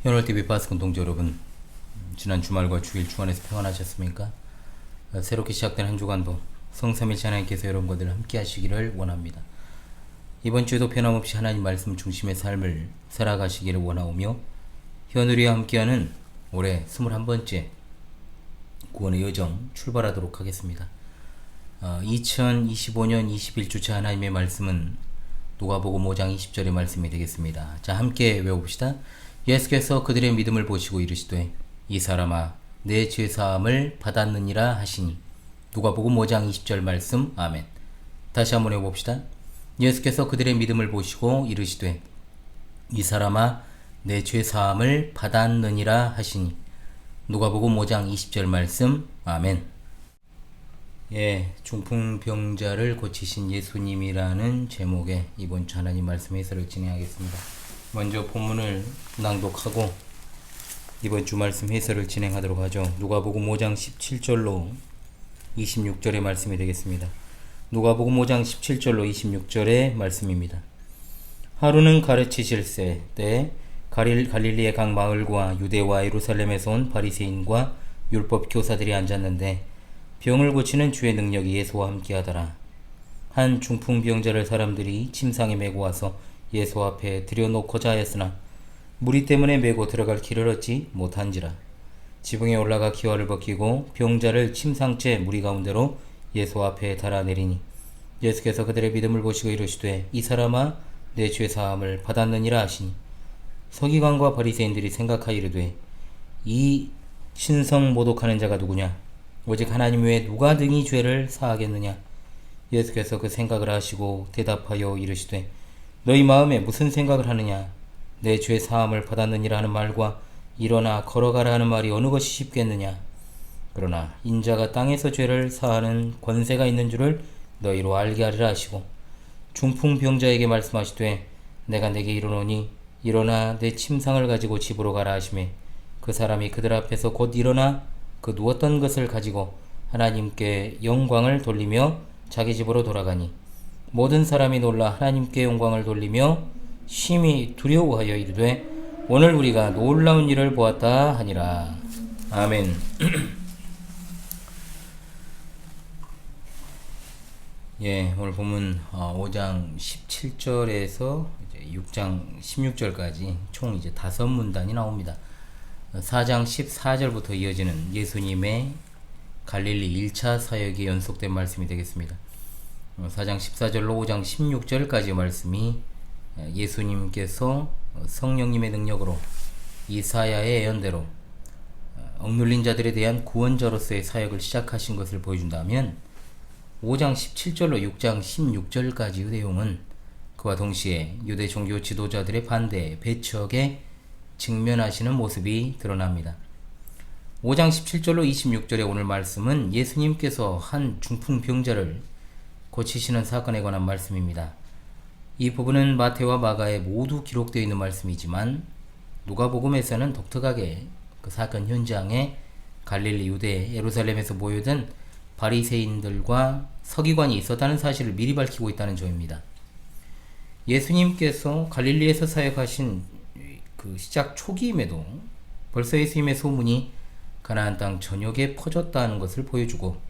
현월TV 바스콘 동지 여러분, 지난 주말과 주일 주간에서 평안하셨습니까? 새롭게 시작된 한 주간도 성삼일체 하나님께서 여러분과 늘 함께 하시기를 원합니다. 이번 주에도 변함없이 하나님 말씀 중심의 삶을 살아가시기를 원하오며, 현우리와 함께하는 올해 21번째 구원의 여정 출발하도록 하겠습니다. 2025년 21주차 하나님의 말씀은 누가복음 5장 20절의 말씀이 되겠습니다. 자, 함께 외워봅시다. 예수께서 그들의 믿음을 보시고 이르시되 이 사람아 내 죄사함을 받았느니라 하시니. 누가복음 5장 20절 말씀. 아멘. 다시 한번 해봅시다. 예수께서 그들의 믿음을 보시고 이르시되 이 사람아 내 죄사함을 받았느니라 하시니. 누가복음 5장 20절 말씀. 아멘. 중풍병자를 고치신 예수님이라는 제목의 이번 주 하나님 말씀 해설을 진행하겠습니다. 먼저 본문을 낭독하고 이번 주 말씀 해설을 진행하도록 하죠. 누가복음 5장 17절로 26절의 말씀이 되겠습니다. 누가복음 5장 17절로 26절의 말씀입니다. 하루는 가르치실 때 갈릴리의 각 마을과 유대와 예루살렘에서 온 바리새인과 율법 교사들이 앉았는데 병을 고치는 주의 능력이 예수와 함께하더라. 한 중풍병자를 사람들이 침상에 메고 와서 예수 앞에 들여놓고자 하였으나 무리 때문에 메고 들어갈 길을 얻지 못한지라. 지붕에 올라가 기와를 벗기고 병자를 침상째 무리 가운데로 예수 앞에 달아내리니 예수께서 그들의 믿음을 보시고 이르시되 이 사람아 내 죄 사함을 받았느니라 하시니. 서기관과 바리새인들이 생각하여 이르되 이 신성 모독하는 자가 누구냐? 오직 하나님 외에 누가 등이 죄를 사하겠느냐? 예수께서 그 생각을 하시고 대답하여 이르시되 너희 마음에 무슨 생각을 하느냐? 내 죄 사함을 받았느니라 하는 말과 일어나 걸어가라 하는 말이 어느 것이 쉽겠느냐? 그러나 인자가 땅에서 죄를 사하는 권세가 있는 줄을 너희로 알게 하리라 하시고 중풍병자에게 말씀하시되 내가 내게 이르노니 일어나 내 침상을 가지고 집으로 가라 하시매 그 사람이 그들 앞에서 곧 일어나 그 누웠던 것을 가지고 하나님께 영광을 돌리며 자기 집으로 돌아가니 모든 사람이 놀라 하나님께 영광을 돌리며 심히 두려워하여 이르되 오늘 우리가 놀라운 일을 보았다 하니라. 아멘. 오늘 본문 5장 17절에서 6장 16절까지 총 이제 5문단이 나옵니다. 4장 14절부터 이어지는 예수님의 갈릴리 1차 사역이 연속된 말씀이 되겠습니다. 4장 14절로 5장 16절까지의 말씀이 예수님께서 성령님의 능력으로 이사야의 예언대로 억눌린 자들에 대한 구원자로서의 사역을 시작하신 것을 보여준다면 5장 17절로 6장 16절까지의 내용은 그와 동시에 유대 종교 지도자들의 반대, 배척에 직면하시는 모습이 드러납니다. 5장 17절로 26절의 오늘 말씀은 예수님께서 한 중풍병자를 고치시는 사건에 관한 말씀입니다. 이 부분은 마태와 마가에 모두 기록되어 있는 말씀이지만 누가복음에서는 독특하게 그 사건 현장에 갈릴리, 유대, 예루살렘에서 모여든 바리새인들과 서기관이 있었다는 사실을 미리 밝히고 있다는 점입니다. 예수님께서 갈릴리에서 사역하신 그 시작 초기임에도 벌써 예수님의 소문이 가나안 땅 전역에 퍼졌다는 것을 보여주고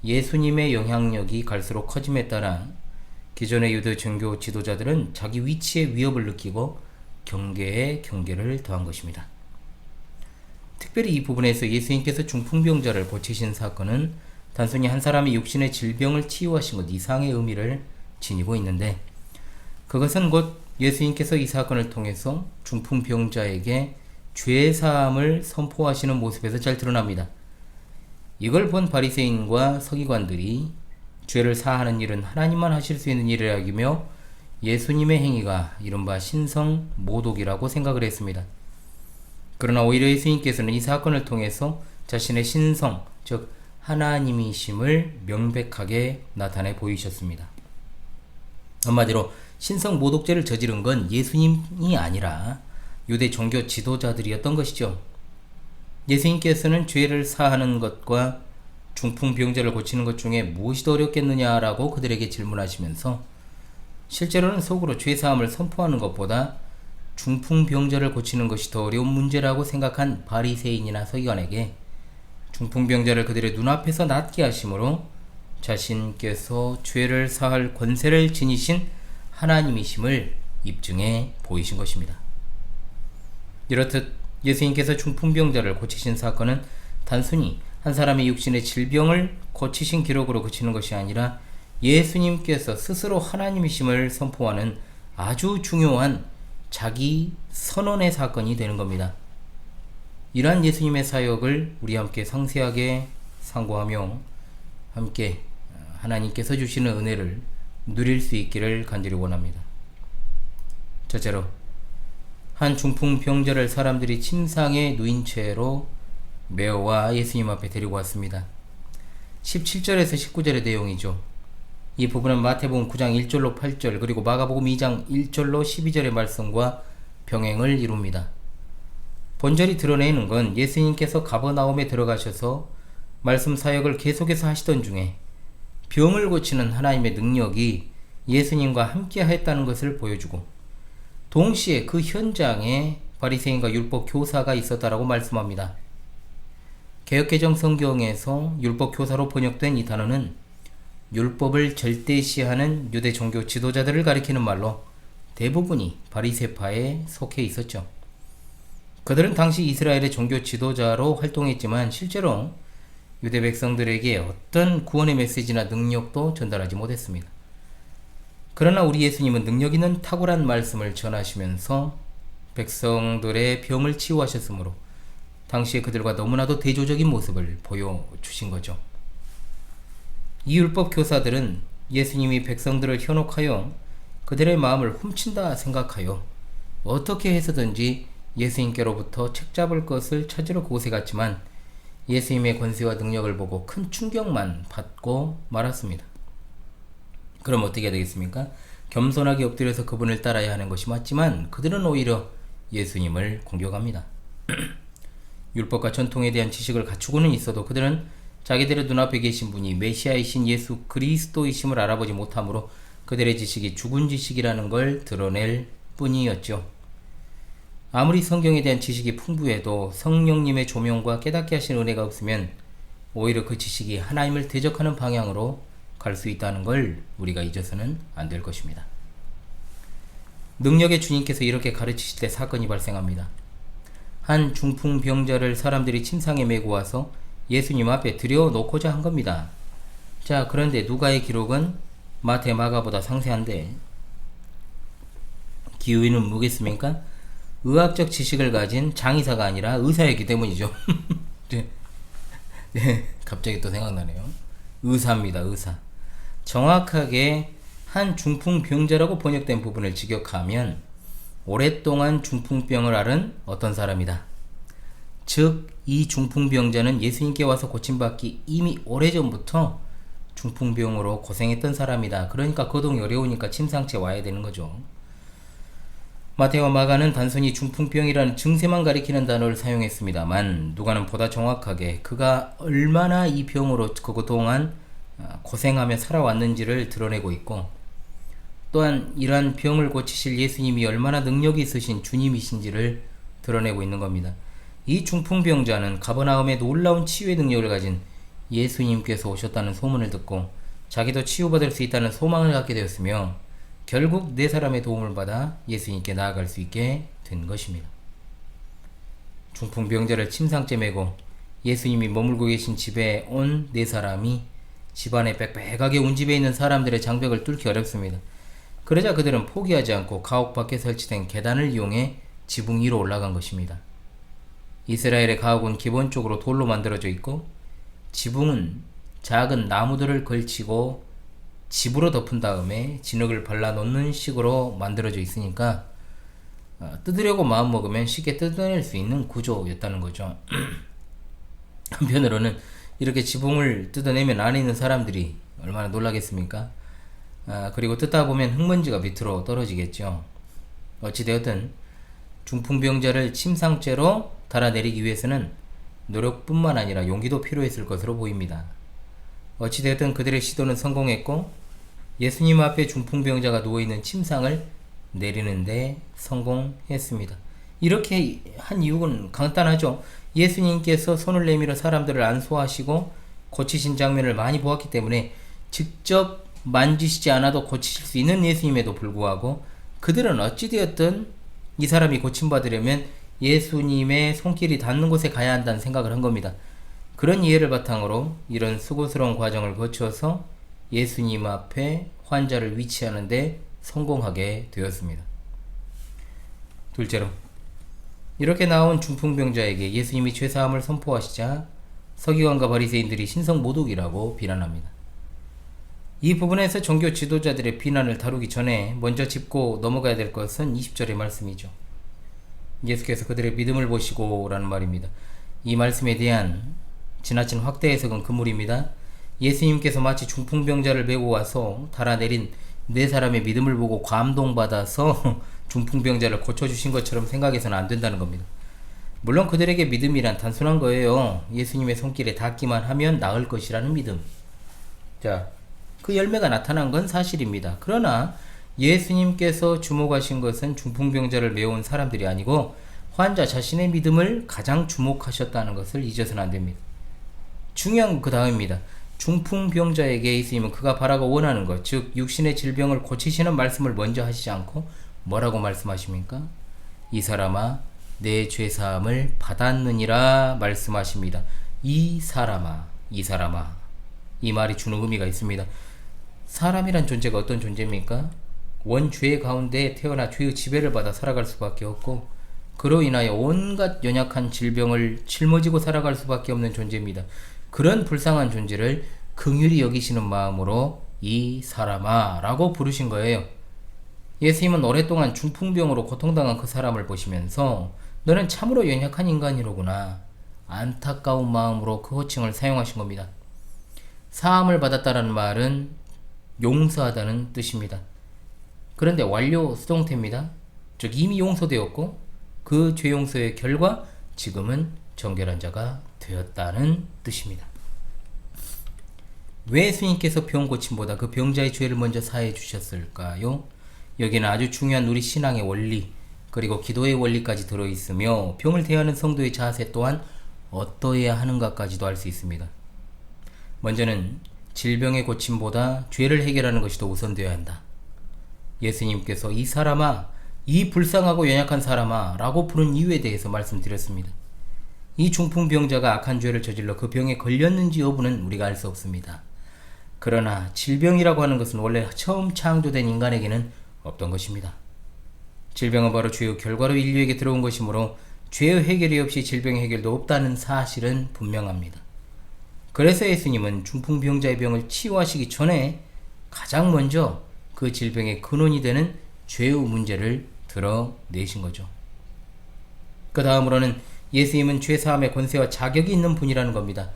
예수님의 영향력이 갈수록 커짐에 따라 기존의 유대 종교 지도자들은 자기 위치의 위협을 느끼고 경계에 경계를 더한 것입니다. 특별히 이 부분에서 예수님께서 중풍병자를 고치신 사건은 단순히 한 사람이 육신의 질병을 치유하신 것 이상의 의미를 지니고 있는데 그것은 곧 예수님께서 이 사건을 통해서 중풍병자에게 죄사함을 선포하시는 모습에서 잘 드러납니다. 이걸 본 바리새인과 서기관들이 죄를 사하는 일은 하나님만 하실 수 있는 일이라 여기며 예수님의 행위가 이른바 신성 모독이라고 생각을 했습니다. 그러나 오히려 예수님께서는 이 사건을 통해서 자신의 신성, 즉 하나님이심을 명백하게 나타내 보이셨습니다. 한마디로 신성 모독죄를 저지른 건 예수님이 아니라 유대 종교 지도자들이었던 것이죠. 예수님께서는 죄를 사하는 것과 중풍병자를 고치는 것 중에 무엇이 더 어렵겠느냐라고 그들에게 질문하시면서 실제로는 속으로 죄사함을 선포하는 것보다 중풍병자를 고치는 것이 더 어려운 문제라고 생각한 바리새인이나 서기관에게 중풍병자를 그들의 눈앞에서 낫게 하심으로 자신께서 죄를 사할 권세를 지니신 하나님이심을 입증해 보이신 것입니다. 이렇듯 예수님께서 중풍병자를 고치신 사건은 단순히 한 사람의 육신의 질병을 고치신 기록으로 그치는 것이 아니라 예수님께서 스스로 하나님이심을 선포하는 아주 중요한 자기 선언의 사건이 되는 겁니다. 이러한 예수님의 사역을 우리 함께 상세하게 상고하며 함께 하나님께서 주시는 은혜를 누릴 수 있기를 간절히 원합니다. 첫째로, 한 중풍병자를 사람들이 침상에 누인 채로 메어와 예수님 앞에 데리고 왔습니다. 17절에서 19절의 내용이죠. 이 부분은 마태복음 9장 1절로 8절 그리고 마가복음 2장 1절로 12절의 말씀과 병행을 이룹니다. 본절이 드러내는 건 예수님께서 가버나움에 들어가셔서 말씀 사역을 계속해서 하시던 중에 병을 고치는 하나님의 능력이 예수님과 함께 하였다는 것을 보여주고, 동시에 그 현장에 바리새인과 율법 교사가 있었다라고 말씀합니다. 개역개정 성경에서 율법 교사로 번역된 이 단어는 율법을 절대시하는 유대 종교 지도자들을 가리키는 말로 대부분이 바리새파에 속해 있었죠. 그들은 당시 이스라엘의 종교 지도자로 활동했지만 실제로 유대 백성들에게 어떤 구원의 메시지나 능력도 전달하지 못했습니다. 그러나 우리 예수님은 능력 있는 탁월한 말씀을 전하시면서 백성들의 병을 치유하셨으므로 당시에 그들과 너무나도 대조적인 모습을 보여주신 거죠. 이 율법 교사들은 예수님이 백성들을 현혹하여 그들의 마음을 훔친다 생각하여 어떻게 해서든지 예수님께로부터 책잡을 것을 찾으러 그곳에 갔지만 예수님의 권세와 능력을 보고 큰 충격만 받고 말았습니다. 그럼 어떻게 해야 되겠습니까? 겸손하게 엎드려서 그분을 따라야 하는 것이 맞지만 그들은 오히려 예수님을 공격합니다. 율법과 전통에 대한 지식을 갖추고는 있어도 그들은 자기들의 눈앞에 계신 분이 메시아이신 예수 그리스도이심을 알아보지 못하므로 그들의 지식이 죽은 지식이라는 걸 드러낼 뿐이었죠. 아무리 성경에 대한 지식이 풍부해도 성령님의 조명과 깨닫게 하신 은혜가 없으면 오히려 그 지식이 하나님을 대적하는 방향으로 갈 수 있다는 걸 우리가 잊어서는 안 될 것입니다. 능력의 주님께서 이렇게 가르치실 때 사건이 발생합니다. 한 중풍병자를 사람들이 침상에 메고 와서 예수님 앞에 들여놓고자 한 겁니다. 자, 그런데 누가의 기록은 마태, 마가보다 상세한데 기우이는 뭐겠습니까? 의학적 지식을 가진 장의사가 아니라 의사였기 때문이죠. 네, 갑자기 또 생각나네요. 의사입니다. 의사. 정확하게 한 중풍병자라고 번역된 부분을 직역하면 오랫동안 중풍병을 앓은 어떤 사람이다. 즉, 이 중풍병자는 예수님께 와서 고침받기 이미 오래전부터 중풍병으로 고생했던 사람이다. 그러니까 거동이 어려우니까 침상째 와야 되는 거죠. 마태와 마가는 단순히 중풍병이라는 증세만 가리키는 단어를 사용했습니다만 누가는 보다 정확하게 그가 얼마나 이 병으로 그동안 고생하며 살아왔는지를 드러내고 있고, 또한 이러한 병을 고치실 예수님이 얼마나 능력이 있으신 주님이신지를 드러내고 있는 겁니다. 이 중풍병자는 가버나움에 놀라운 치유의 능력을 가진 예수님께서 오셨다는 소문을 듣고 자기도 치유받을 수 있다는 소망을 갖게 되었으며 결국 네 사람의 도움을 받아 예수님께 나아갈 수 있게 된 것입니다. 중풍병자를 침상째 메고 예수님이 머물고 계신 집에 온 네 사람이 집안에 빽빽하게 온 집에 있는 사람들의 장벽을 뚫기 어렵습니다. 그러자 그들은 포기하지 않고 가옥 밖에 설치된 계단을 이용해 지붕 위로 올라간 것입니다. 이스라엘의 가옥은 기본적으로 돌로 만들어져 있고 지붕은 작은 나무들을 걸치고 집으로 덮은 다음에 진흙을 발라놓는 식으로 만들어져 있으니까 뜯으려고 마음먹으면 쉽게 뜯어낼 수 있는 구조였다는 거죠. 한편으로는 이렇게 지붕을 뜯어내면 안에 있는 사람들이 얼마나 놀라겠습니까? 그리고 뜯다 보면 흙먼지가 밑으로 떨어지겠죠. 어찌되었든 중풍병자를 침상째로 달아내리기 위해서는 노력뿐만 아니라 용기도 필요했을 것으로 보입니다. 어찌되었든 그들의 시도는 성공했고 예수님 앞에 중풍병자가 누워있는 침상을 내리는데 성공했습니다. 이렇게 한 이유는 간단하죠. 예수님께서 손을 내밀어 사람들을 안수하시고 고치신 장면을 많이 보았기 때문에 직접 만지시지 않아도 고치실 수 있는 예수님에도 불구하고 그들은 어찌되었든 이 사람이 고침받으려면 예수님의 손길이 닿는 곳에 가야 한다는 생각을 한 겁니다. 그런 이해를 바탕으로 이런 수고스러운 과정을 거쳐서 예수님 앞에 환자를 위치하는데 성공하게 되었습니다. 둘째로, 이렇게 나온 중풍병자에게 예수님이 죄사함을 선포하시자 서기관과 바리새인들이 신성모독이라고 비난합니다. 이 부분에서 종교 지도자들의 비난을 다루기 전에 먼저 짚고 넘어가야 될 것은 20절의 말씀이죠. 예수께서 그들의 믿음을 보시고 라는 말입니다. 이 말씀에 대한 지나친 확대 해석은 금물입니다. 예수님께서 마치 중풍병자를 메고 와서 달아내린 네 사람의 믿음을 보고 감동받아서 중풍병자를 고쳐주신 것처럼 생각해서는 안 된다는 겁니다. 물론 그들에게 믿음이란 단순한 거예요. 예수님의 손길에 닿기만 하면 나을 것이라는 믿음. 자, 그 열매가 나타난 건 사실입니다. 그러나 예수님께서 주목하신 것은 중풍병자를 메운 사람들이 아니고 환자 자신의 믿음을 가장 주목하셨다는 것을 잊어서는 안 됩니다. 중요한 건 그 다음입니다. 중풍병자에게 예수님은 그가 바라고 원하는 것, 즉 육신의 질병을 고치시는 말씀을 먼저 하시지 않고 뭐라고 말씀하십니까? 이 사람아 내 죄사함을 받았느니라 말씀하십니다. 이 사람아, 이 사람아. 이 말이 주는 의미가 있습니다. 사람이란 존재가 어떤 존재입니까? 원죄 가운데 태어나 죄의 지배를 받아 살아갈 수밖에 없고 그로 인하여 온갖 연약한 질병을 짊어지고 살아갈 수밖에 없는 존재입니다. 그런 불쌍한 존재를 긍휼히 여기시는 마음으로 이 사람아 라고 부르신 거예요. 예수님은 오랫동안 중풍병으로 고통당한 그 사람을 보시면서 너는 참으로 연약한 인간이로구나 안타까운 마음으로 그 호칭을 사용하신 겁니다. 사함을 받았다는 말은 용서하다는 뜻입니다. 그런데 완료 수동태입니다. 즉 이미 용서되었고 그 죄 용서의 결과 지금은 정결한 자가 되었다는 뜻입니다. 왜 예수님께서 병 고침보다 그 병자의 죄를 먼저 사해 주셨을까요? 여기는 아주 중요한 우리 신앙의 원리 그리고 기도의 원리까지 들어있으며 병을 대하는 성도의 자세 또한 어떠해야 하는가까지도 알 수 있습니다. 먼저는 질병의 고침보다 죄를 해결하는 것이 더 우선되어야 한다. 예수님께서 이 사람아, 이 불쌍하고 연약한 사람아 라고 부른 이유에 대해서 말씀드렸습니다. 이 중풍병자가 악한 죄를 저질러 그 병에 걸렸는지 여부는 우리가 알 수 없습니다. 그러나 질병이라고 하는 것은 원래 처음 창조된 인간에게는 없던 것입니다. 질병은 바로 죄의 결과로 인류에게 들어온 것이므로 죄의 해결이 없이 질병의 해결도 없다는 사실은 분명합니다. 그래서 예수님은 중풍병자의 병을 치유하시기 전에 가장 먼저 그 질병의 근원이 되는 죄의 문제를 드러내신 거죠. 그 다음으로는 예수님은 죄사함의 권세와 자격이 있는 분이라는 겁니다.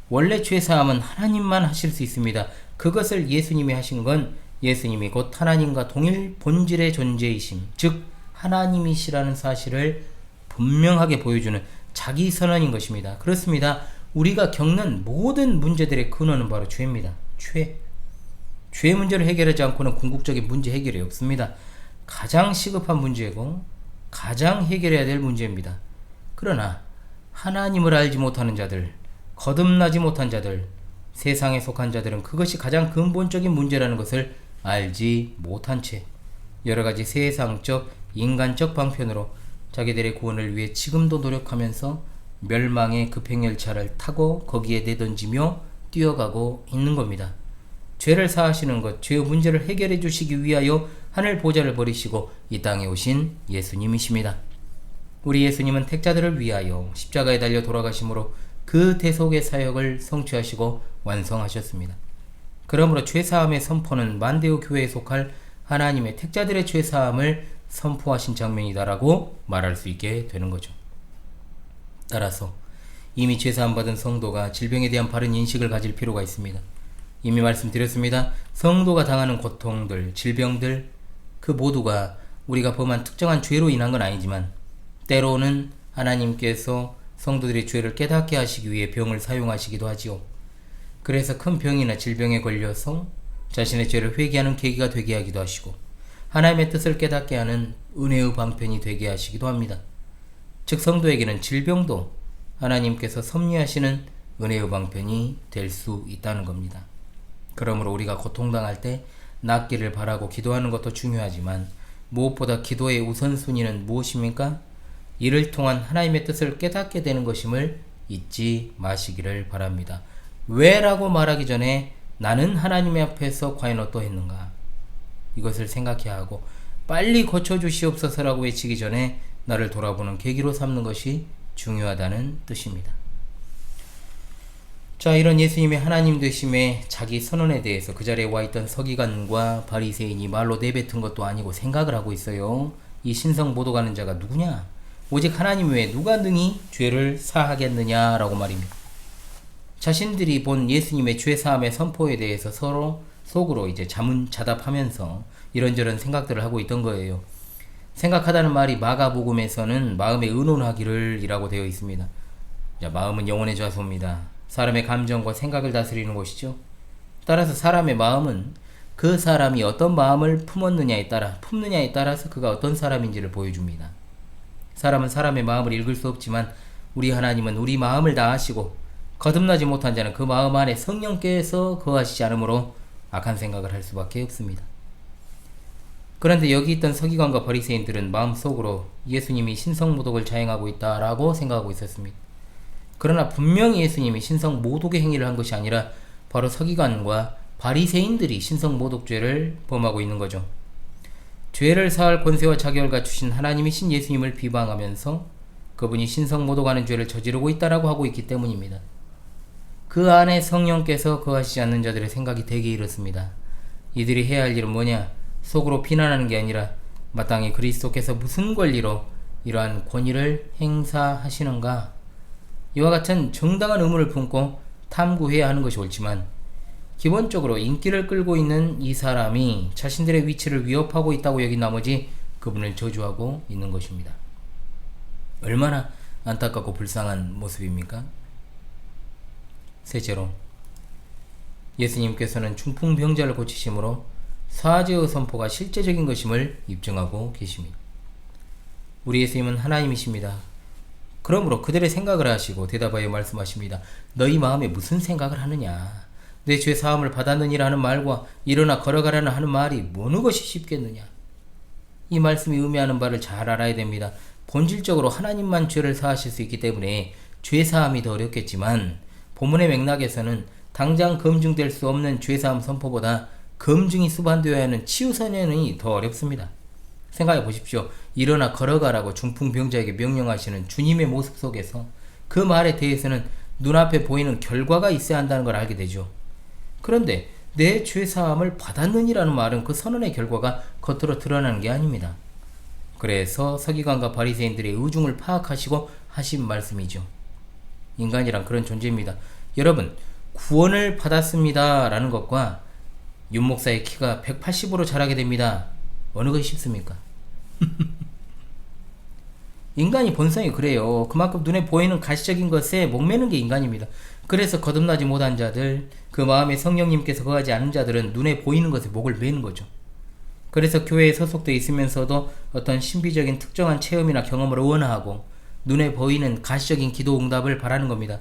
원래 죄사함은 하나님만 하실 수 있습니다. 그것을 예수님이 하신 건 예수님이 곧 하나님과 동일 본질의 존재이심, 즉 하나님이시라는 사실을 분명하게 보여주는 자기 선언인 것입니다. 그렇습니다. 우리가 겪는 모든 문제들의 근원은 바로 죄입니다. 죄 문제를 해결하지 않고는 궁극적인 문제 해결이 없습니다. 가장 시급한 문제고 가장 해결해야 될 문제입니다. 그러나 하나님을 알지 못하는 자들, 거듭나지 못한 자들, 세상에 속한 자들은 그것이 가장 근본적인 문제라는 것을 알지 못한 채 여러가지 세상적, 인간적 방편으로 자기들의 구원을 위해 지금도 노력하면서 멸망의 급행열차를 타고 거기에 내던지며 뛰어가고 있는 겁니다. 죄를 사하시는 것, 죄의 문제를 해결해 주시기 위하여 하늘 보좌를 버리시고 이 땅에 오신 예수님이십니다. 우리 예수님은 택자들을 위하여 십자가에 달려 돌아가심으로 그 대속의 사역을 성취하시고 완성하셨습니다. 그러므로 죄사함의 선포는 만대의 교회에 속할 하나님의 택자들의 죄사함을 선포하신 장면이다라고 말할 수 있게 되는 거죠. 따라서 이미 죄사함 받은 성도가 질병에 대한 바른 인식을 가질 필요가 있습니다. 이미 말씀드렸습니다. 성도가 당하는 고통들, 질병들 그 모두가 우리가 범한 특정한 죄로 인한 건 아니지만 때로는 하나님께서 성도들의 죄를 깨닫게 하시기 위해 병을 사용하시기도 하지요. 그래서 큰 병이나 질병에 걸려서 자신의 죄를 회개하는 계기가 되게 하기도 하시고 하나님의 뜻을 깨닫게 하는 은혜의 방편이 되게 하시기도 합니다. 즉 성도에게는 질병도 하나님께서 섭리하시는 은혜의 방편이 될 수 있다는 겁니다. 그러므로 우리가 고통당할 때 낫기를 바라고 기도하는 것도 중요하지만 무엇보다 기도의 우선순위는 무엇입니까? 이를 통한 하나님의 뜻을 깨닫게 되는 것임을 잊지 마시기를 바랍니다. 왜라고 말하기 전에 나는 하나님 앞에서 과연 어떠했는가? 이것을 생각해야 하고 빨리 고쳐주시옵소서라고 외치기 전에 나를 돌아보는 계기로 삼는 것이 중요하다는 뜻입니다. 자, 이런 예수님의 하나님 되심의 자기 선언에 대해서 그 자리에 와있던 서기관과 바리새인이 말로 내뱉은 것도 아니고 생각을 하고 있어요. 이 신성 모독하는 자가 누구냐? 오직 하나님 외에 누가 능히 죄를 사하겠느냐라고 말입니다. 자신들이 본 예수님의 죄사함의 선포에 대해서 서로 속으로 이제 자문자답하면서 이런저런 생각들을 하고 있던 거예요. 생각하다는 말이 마가복음에서는 마음에 의논하기를 이라고 되어 있습니다. 자, 마음은 영혼의 좌소입니다. 사람의 감정과 생각을 다스리는 곳이죠. 따라서 사람의 마음은 그 사람이 어떤 마음을 품느냐에 따라서 그가 어떤 사람인지를 보여줍니다. 사람은 사람의 마음을 읽을 수 없지만 우리 하나님은 우리 마음을 다 아시고 거듭나지 못한 자는 그 마음 안에 성령께서 거하시지 않으므로 악한 생각을 할 수밖에 없습니다. 그런데 여기 있던 서기관과 바리새인들은 마음속으로 예수님이 신성모독을 자행하고 있다라고 생각하고 있었습니다. 그러나 분명히 예수님이 신성모독의 행위를 한 것이 아니라 바로 서기관과 바리새인들이 신성모독죄를 범하고 있는 거죠. 죄를 사할 권세와 자격을 갖추신 하나님이신 예수님을 비방하면서 그분이 신성모독하는 죄를 저지르고 있다라고 하고 있기 때문입니다. 그 안에 성령께서 거하시지 않는 자들의 생각이 되게 이렇습니다. 이들이 해야 할 일은 뭐냐? 속으로 비난하는 게 아니라 마땅히 그리스도께서 무슨 권리로 이러한 권위를 행사하시는가? 이와 같은 정당한 의문을 품고 탐구해야 하는 것이 옳지만 기본적으로 인기를 끌고 있는 이 사람이 자신들의 위치를 위협하고 있다고 여긴 나머지 그분을 저주하고 있는 것입니다. 얼마나 안타깝고 불쌍한 모습입니까? 셋째로, 예수님께서는 중풍병자를 고치심으로 사죄의 선포가 실제적인 것임을 입증하고 계십니다. 우리 예수님은 하나님이십니다. 그러므로 그들의 생각을 하시고 대답하여 말씀하십니다. 너희 마음에 무슨 생각을 하느냐? 내 죄 사함을 받았느니라 하는 말과 일어나 걸어가라는 하는 말이 어느 것이 쉽겠느냐? 이 말씀이 의미하는 바를 잘 알아야 됩니다. 본질적으로 하나님만 죄를 사하실 수 있기 때문에 죄 사함이 더 어렵겠지만 본문의 맥락에서는 당장 검증될 수 없는 죄 사함 선포보다 검증이 수반되어야 하는 치유 선언이 더 어렵습니다. 생각해 보십시오. 일어나 걸어가라고 중풍병자에게 명령하시는 주님의 모습 속에서 그 말에 대해서는 눈앞에 보이는 결과가 있어야 한다는 걸 알게 되죠. 그런데 내 죄사함을 받았느니라는 말은 그 선언의 결과가 겉으로 드러나는 게 아닙니다. 그래서 서기관과 바리새인들의 의중을 파악하시고 하신 말씀이죠. 인간이란 그런 존재입니다. 여러분, 구원을 받았습니다 라는 것과 윤 목사의 키가 180으로 자라게 됩니다. 어느 것이 쉽습니까? 인간이 본성이 그래요. 그만큼 눈에 보이는 가시적인 것에 목매는 게 인간입니다. 그래서 거듭나지 못한 자들, 그 마음에 성령님께서 거하지 않은 자들은 눈에 보이는 것에 목을 매는 거죠. 그래서 교회에 소속되어 있으면서도 어떤 신비적인 특정한 체험이나 경험을 원하고 눈에 보이는 가시적인 기도 응답을 바라는 겁니다.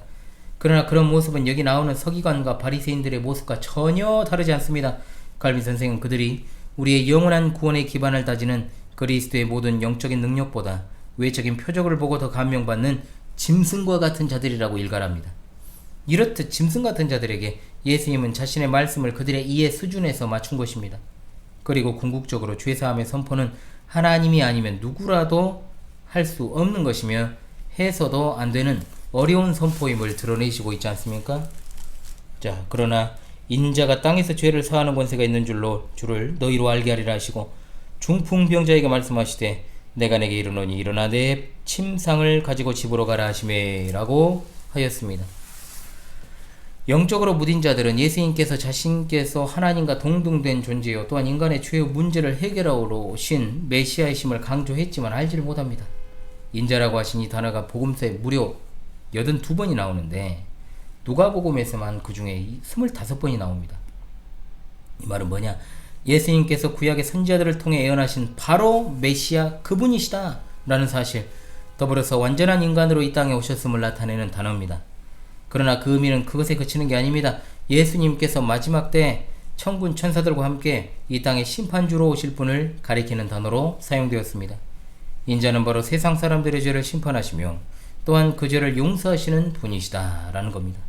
그러나 그런 모습은 여기 나오는 서기관과 바리새인들의 모습과 전혀 다르지 않습니다. 갈빈 선생은 그들이 우리의 영원한 구원의 기반을 다지는 그리스도의 모든 영적인 능력보다 외적인 표적을 보고 더 감명받는 짐승과 같은 자들이라고 일갈합니다. 이렇듯 짐승 같은 자들에게 예수님은 자신의 말씀을 그들의 이해 수준에서 맞춘 것입니다. 그리고 궁극적으로 죄사함의 선포는 하나님이 아니면 누구라도 할 수 없는 것이며 해서도 안 되는 어려운 선포임을 드러내시고 있지 않습니까? 자, 그러나 인자가 땅에서 죄를 사하는 권세가 있는 줄을 너희로 알게 하리라 하시고 중풍병자에게 말씀하시되 내가 내게 이르노니 일어나 내 침상을 가지고 집으로 가라 하시매 라고 하였습니다. 영적으로 무딘 자들은 예수님께서 자신께서 하나님과 동등된 존재요 또한 인간의 죄의 문제를 해결하러 오신 메시아이심을 강조했지만 알지를 못합니다. 인자라고 하신 이 단어가 복음서에 무려 82번이 나오는데 누가복음에서만 그 중에 25번이 나옵니다. 이 말은 뭐냐? 예수님께서 구약의 선지자들을 통해 예언하신 바로 메시아 그분이시다 라는 사실, 더불어서 완전한 인간으로 이 땅에 오셨음을 나타내는 단어입니다. 그러나 그 의미는 그것에 그치는 게 아닙니다. 예수님께서 마지막 때 천군 천사들과 함께 이 땅에 심판주로 오실 분을 가리키는 단어로 사용되었습니다. 인자는 바로 세상 사람들의 죄를 심판하시며 또한 그 죄를 용서하시는 분이시다 라는 겁니다.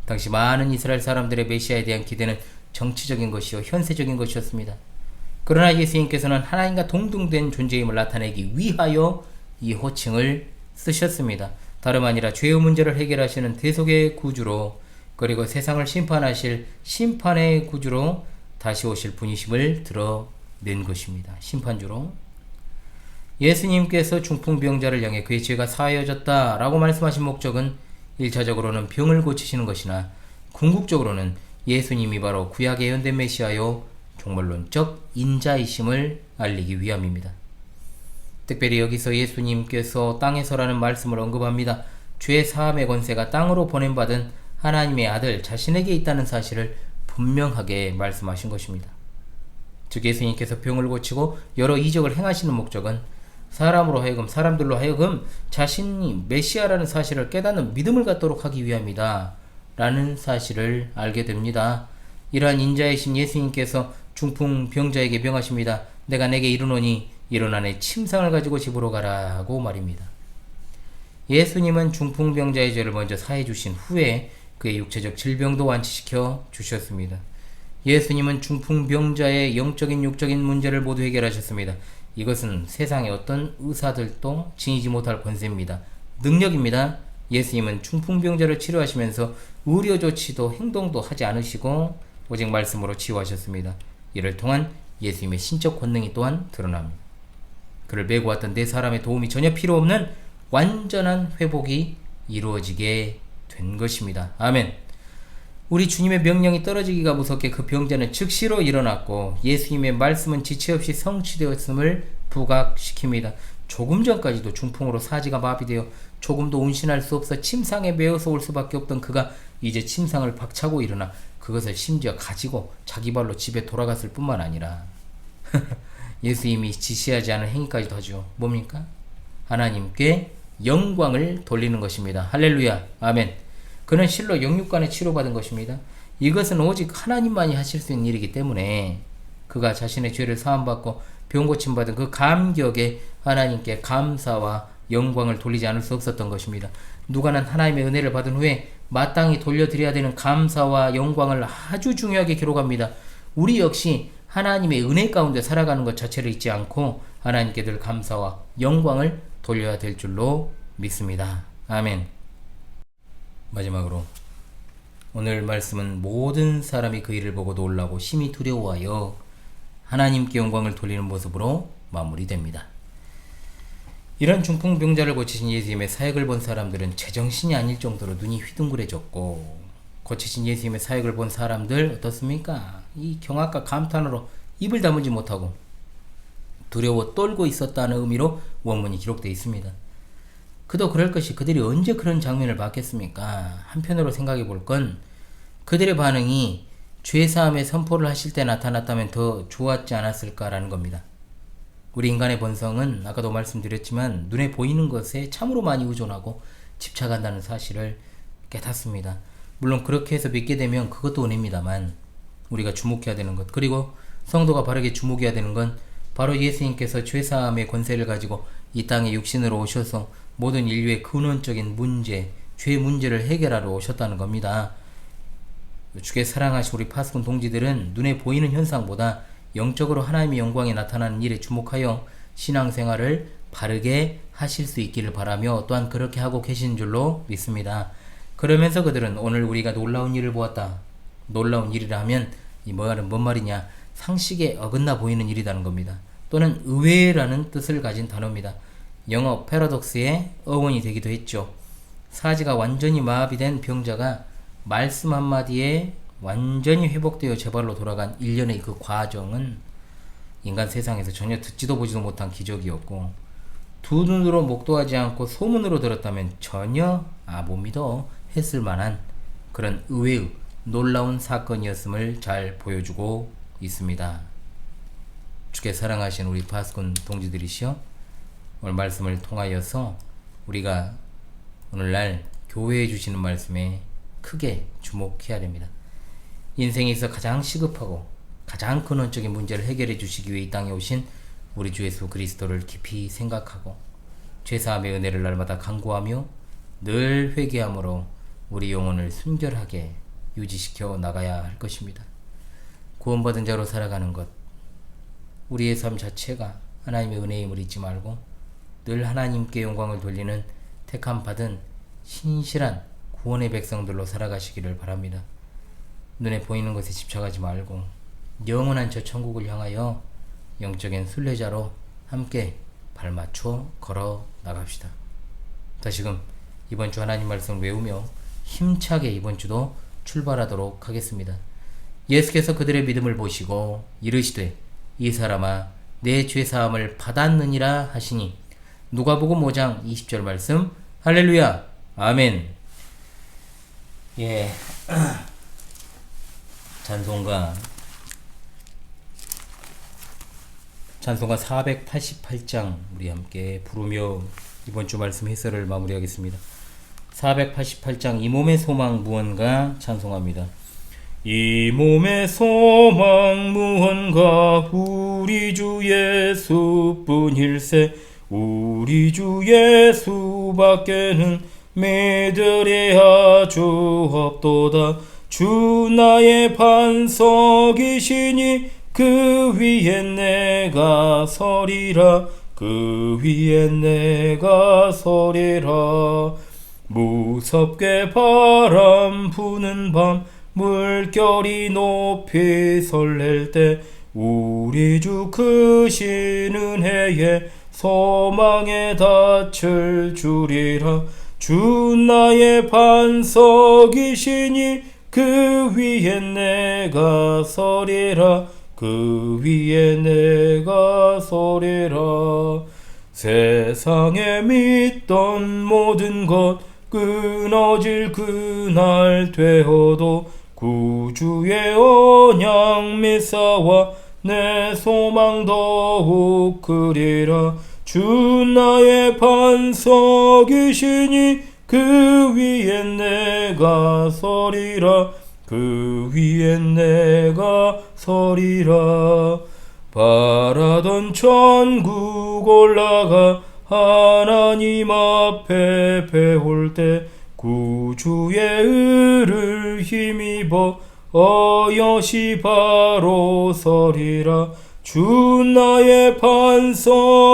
당시 많은 이스라엘 사람들의 메시아에 대한 기대는 정치적인 것이요 현세적인 것이었습니다. 그러나 예수님께서는 하나님과 동등된 존재임을 나타내기 위하여 이 호칭을 쓰셨습니다. 다름 아니라 죄의 문제를 해결하시는 대속의 구주로, 그리고 세상을 심판하실 심판의 구주로 다시 오실 분이심을 드러낸 것입니다. 심판주로. 예수님께서 중풍병자를 향해 그의 죄가 사하여졌다 라고 말씀하신 목적은 1차적으로는 병을 고치시는 것이나 궁극적으로는 예수님이 바로 구약에 예언된 메시아요 종말론적 인자이심을 알리기 위함입니다. 특별히 여기서 예수님께서 땅에서라는 말씀을 언급합니다. 죄 사함의 권세가 땅으로 보냄받은 하나님의 아들 자신에게 있다는 사실을 분명하게 말씀하신 것입니다. 즉 예수님께서 병을 고치고 여러 이적을 행하시는 목적은 사람들로 하여금 자신이 메시아라는 사실을 깨닫는 믿음을 갖도록 하기 위함이다 라는 사실을 알게 됩니다. 이러한 인자이신 예수님께서 중풍병자에게 명하십니다. 내가 내게 이르노니 일어나 내 침상을 가지고 집으로 가라고 말입니다. 예수님은 중풍병자의 죄를 먼저 사해 주신 후에 그의 육체적 질병도 완치시켜 주셨습니다. 예수님은 중풍병자의 영적인 육적인 문제를 모두 해결하셨습니다. 이것은 세상의 어떤 의사들도 지니지 못할 권세입니다. 능력입니다. 예수님은 중풍병자를 치료하시면서 의료 조치도 행동도 하지 않으시고 오직 말씀으로 치유하셨습니다. 이를 통한 예수님의 신적 권능이 또한 드러납니다. 그를 메고 왔던 네 사람의 도움이 전혀 필요 없는 완전한 회복이 이루어지게 된 것입니다. 아멘. 우리 주님의 명령이 떨어지기가 무섭게 그 병자는 즉시로 일어났고 예수님의 말씀은 지체 없이 성취되었음을 부각시킵니다. 조금 전까지도 중풍으로 사지가 마비되어 조금도 운신할 수 없어 침상에 매어서 올 수밖에 없던 그가 이제 침상을 박차고 일어나 그것을 심지어 가지고 자기 발로 집에 돌아갔을 뿐만 아니라 예수님이 지시하지 않은 행위까지도 하죠. 뭡니까? 하나님께 영광을 돌리는 것입니다. 할렐루야. 아멘. 그는 실로 영육간에 치료받은 것입니다. 이것은 오직 하나님만이 하실 수 있는 일이기 때문에 그가 자신의 죄를 사함받고 병 고침받은 그 감격에 하나님께 감사와 영광을 돌리지 않을 수 없었던 것입니다. 누가는 하나님의 은혜를 받은 후에 마땅히 돌려드려야 되는 감사와 영광을 아주 중요하게 기록합니다. 우리 역시 하나님의 은혜 가운데 살아가는 것 자체를 잊지 않고 하나님께 늘 감사와 영광을 돌려야 될 줄로 믿습니다. 아멘. 마지막으로 오늘 말씀은 모든 사람이 그 일을 보고 놀라고 심히 두려워하여 하나님께 영광을 돌리는 모습으로 마무리됩니다. 이런 중풍병자를 고치신 예수님의 사역을 본 사람들은 제정신이 아닐 정도로 눈이 휘둥그레졌고, 고치신 예수님의 사역을 본 사람들 어떻습니까? 이 경악과 감탄으로 입을 다물지 못하고 두려워 떨고 있었다는 의미로 원문이 기록되어 있습니다. 그도 그럴 것이 그들이 언제 그런 장면을 봤겠습니까? 한편으로 생각해 볼 건 그들의 반응이 죄사함의 선포를 하실 때 나타났다면 더 좋았지 않았을까라는 겁니다. 우리 인간의 본성은 아까도 말씀드렸지만 눈에 보이는 것에 참으로 많이 의존하고 집착한다는 사실을 깨닫습니다. 물론 그렇게 해서 믿게 되면 그것도 은혜입니다만 우리가 주목해야 되는 것, 그리고 성도가 바르게 주목해야 되는 건 바로 예수님께서 죄사함의 권세를 가지고 이 땅에 육신으로 오셔서 모든 인류의 근원적인 문제, 죄 문제를 해결하러 오셨다는 겁니다. 주께 사랑하신 우리 파수꾼 동지들은 눈에 보이는 현상보다 영적으로 하나님의 영광이 나타나는 일에 주목하여 신앙생활을 바르게 하실 수 있기를 바라며 또한 그렇게 하고 계신 줄로 믿습니다. 그러면서 그들은 오늘 우리가 놀라운 일을 보았다. 놀라운 일이라 하면 이 뭔 말이냐? 상식에 어긋나 보이는 일이라는 겁니다. 또는 의외라는 뜻을 가진 단어입니다. 영어 패러독스의 어원이 되기도 했죠. 사지가 완전히 마비된 병자가 말씀 한마디에 완전히 회복되어 제발로 돌아간 일련의 그 과정은 인간 세상에서 전혀 듣지도 보지도 못한 기적이었고, 두 눈으로 목도하지 않고 소문으로 들었다면 전혀 못 믿어 했을 만한 그런 의외의 놀라운 사건이었음을 잘 보여주고 있습니다. 주께 사랑하신 우리 파수꾼 동지들이시여, 오늘 말씀을 통하여서 우리가 오늘날 교회에 주시는 말씀에 크게 주목해야 됩니다. 인생에서 가장 시급하고 가장 근원적인 문제를 해결해 주시기 위해 이 땅에 오신 우리 주 예수 그리스도를 깊이 생각하고 죄사함의 은혜를 날마다 간구하며 늘 회개함으로 우리 영혼을 순결하게 유지시켜 나가야 할 것입니다. 구원받은 자로 살아가는 것, 우리의 삶 자체가 하나님의 은혜임을 잊지 말고 늘 하나님께 영광을 돌리는 택함 받은 신실한 구원의 백성들로 살아가시기를 바랍니다. 눈에 보이는 것에 집착하지 말고 영원한 저 천국을 향하여 영적인 순례자로 함께 발맞춰 걸어 나갑시다. 다시금 이번 주 하나님 말씀을 외우며 힘차게 이번 주도 출발하도록 하겠습니다. 예수께서 그들의 믿음을 보시고 이르시되 이 사람아 내 죄사함을 받았느니라 하시니 누가복음 5장 20절 말씀. 할렐루야 아멘. 예, 찬송가 488장 우리 함께 부르며 이번 주 말씀 해설을 마무리하겠습니다. 488장 이 몸의 소망 무언가 찬송합니다. 이 몸의 소망 무언가 우리 주 예수뿐일세. 우리 주 예수밖에는 믿으리야 주 없도다. 주 나의 반석이시니 그 위에 내가 서리라. 그 위에 내가 서리라. 무섭게 바람 부는 밤 물결이 높이 설렐 때 우리 주 크신 은혜에 소망에 닻을 주리라. 주 나의 반석이시니 그 위에 내가 서리라. 그 위에 내가 서리라. 세상에 믿던 모든 것 끊어질 그날 되어도 구주의 언약 미사와 내 소망 더욱 크리라. 주 나의 반석이시니 그 위에 내가 서리라. 그 위에 내가 서리라. 바라던 천국 올라가 하나님 앞에 배울 때 구주의 의를 힘입어 어여시 바로 서리라. 주 나의 반석이시니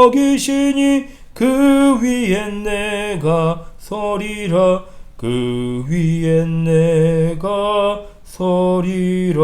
그 위에 내가 서리라. 그 위에 내가 서리라.